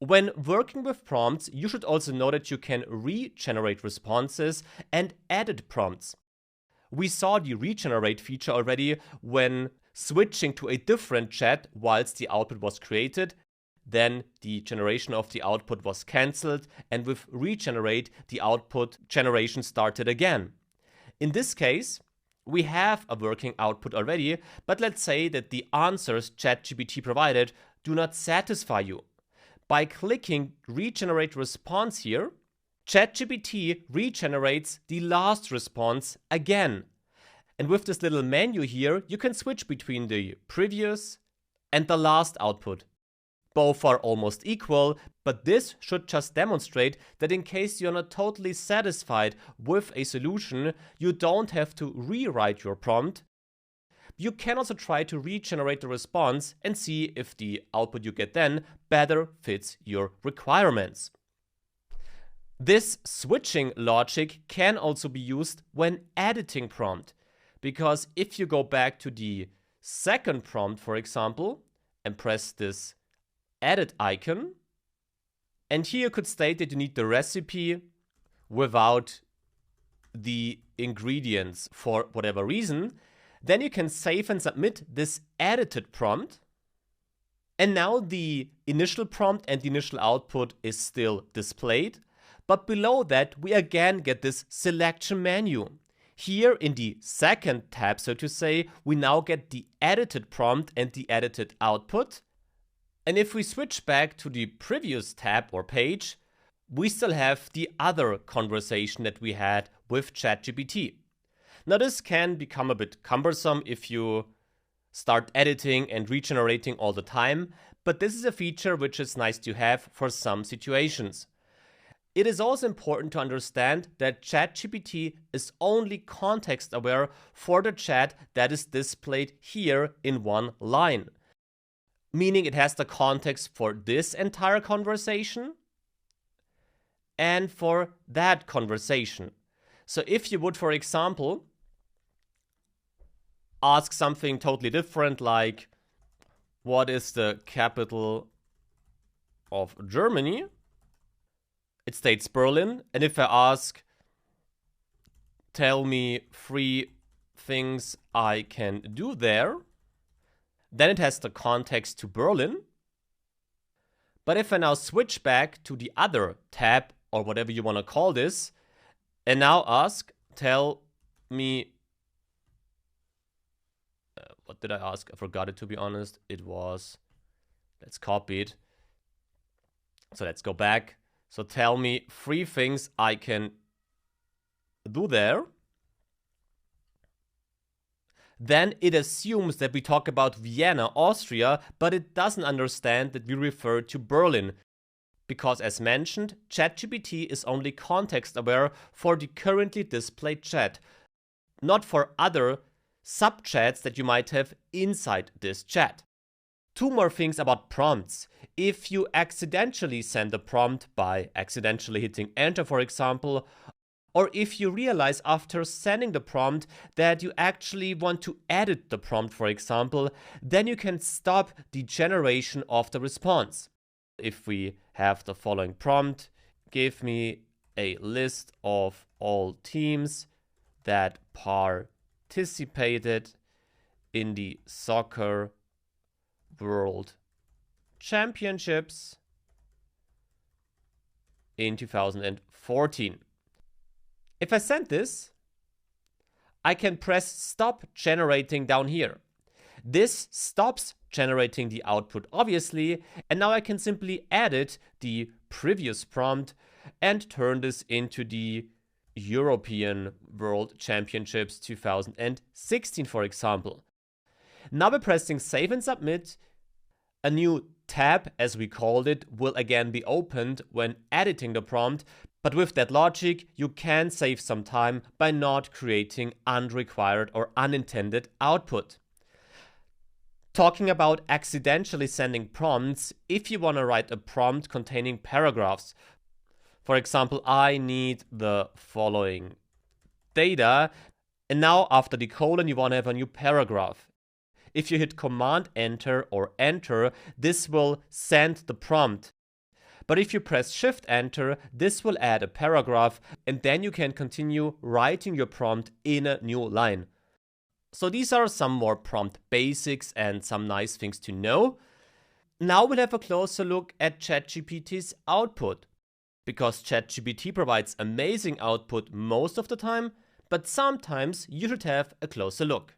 When working with prompts, you should also know that you can regenerate responses and edit prompts. We saw the regenerate feature already when switching to a different chat whilst the output was created. Then the generation of the output was cancelled, and with regenerate, the output generation started again. In this case, we have a working output already, but let's say that the answers ChatGPT provided do not satisfy you. By clicking regenerate response here, ChatGPT regenerates the last response again. And with this little menu here, you can switch between the previous and the last output. Both are almost equal, but this should just demonstrate that in case you're not totally satisfied with a solution, you don't have to rewrite your prompt. You can also try to regenerate the response and see if the output you get then better fits your requirements. This switching logic can also be used when editing prompt, because if you go back to the second prompt, for example, and press this edit icon, and here you could state that you need the recipe without the ingredients for whatever reason, then you can save and submit this edited prompt. And now the initial prompt and the initial output is still displayed, but below that we again get this selection menu. Here in the second tab, so to say, we now get the edited prompt and the edited output. And if we switch back to the previous tab or page, we still have the other conversation that we had with ChatGPT. Now this can become a bit cumbersome if you start editing and regenerating all the time, but this is a feature which is nice to have for some situations. It is also important to understand that ChatGPT is only context aware for the chat that is displayed here in one line. Meaning it has the context for this entire conversation and for that conversation. So if you would, for example, ask something totally different, like, what is the capital of Germany? It states Berlin. And if I ask, tell me 3 things I can do there, then it has the context to Berlin. But if I now switch back to the other tab, or whatever you want to call this, and now ask, tell me, what did I ask? I forgot it, to be honest. It was, let's copy it. So let's go back. So tell me 3 things I can do there. Then it assumes that we talk about Vienna, Austria, but it doesn't understand that we refer to Berlin. Because as mentioned, ChatGPT is only context aware for the currently displayed chat, not for other sub-chats that you might have inside this chat. 2 more things about prompts. If you accidentally send a prompt by accidentally hitting enter, for example, or if you realize after sending the prompt that you actually want to edit the prompt, for example, then you can stop the generation of the response. If we have the following prompt, give me a list of all teams that participated in the soccer World Championships in 2014. If I send this, I can press stop generating down here. This stops generating the output, obviously, and now I can simply edit the previous prompt and turn this into the European World Championships 2016, for example. Now by pressing save and submit, a new tab, as we called it, will again be opened when editing the prompt, but with that logic, you can save some time by not creating unrequired or unintended output. Talking about accidentally sending prompts, if you want to write a prompt containing paragraphs, for example, I need the following data, and now after the colon you want to have a new paragraph. If you hit Command Enter or Enter, this will send the prompt. But if you press Shift Enter, this will add a paragraph, and then you can continue writing your prompt in a new line. So these are some more prompt basics and some nice things to know. Now we'll have a closer look at ChatGPT's output. Because ChatGPT provides amazing output most of the time, but sometimes you should have a closer look.